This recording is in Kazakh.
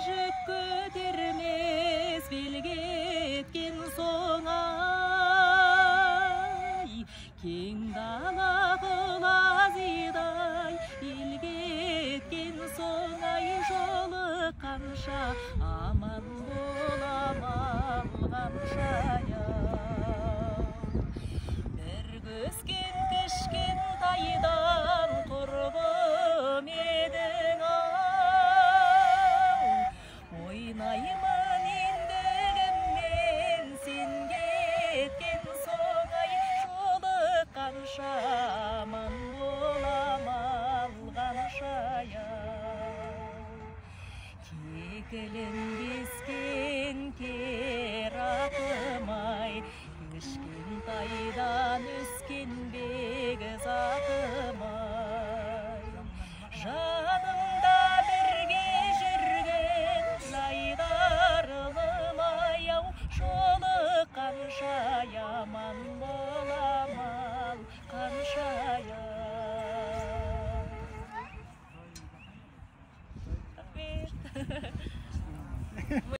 жүк көтермес белге еткен соңай, кең дала құлазидай елге еткен соңай, жолы қанша аман болам алғанша. Bir көскен кішкентайдан құрбым едің ау, ойнаймын ендігіммен сен кеткен соңай, жолы қанша аман болам алғанша. Кекілінбескен кератым-ай, кішкентайдан өскен бегіз атым-ай, жанымда бірге жүрген жайдарылым-ай, жолы қанша аман болам алғанша.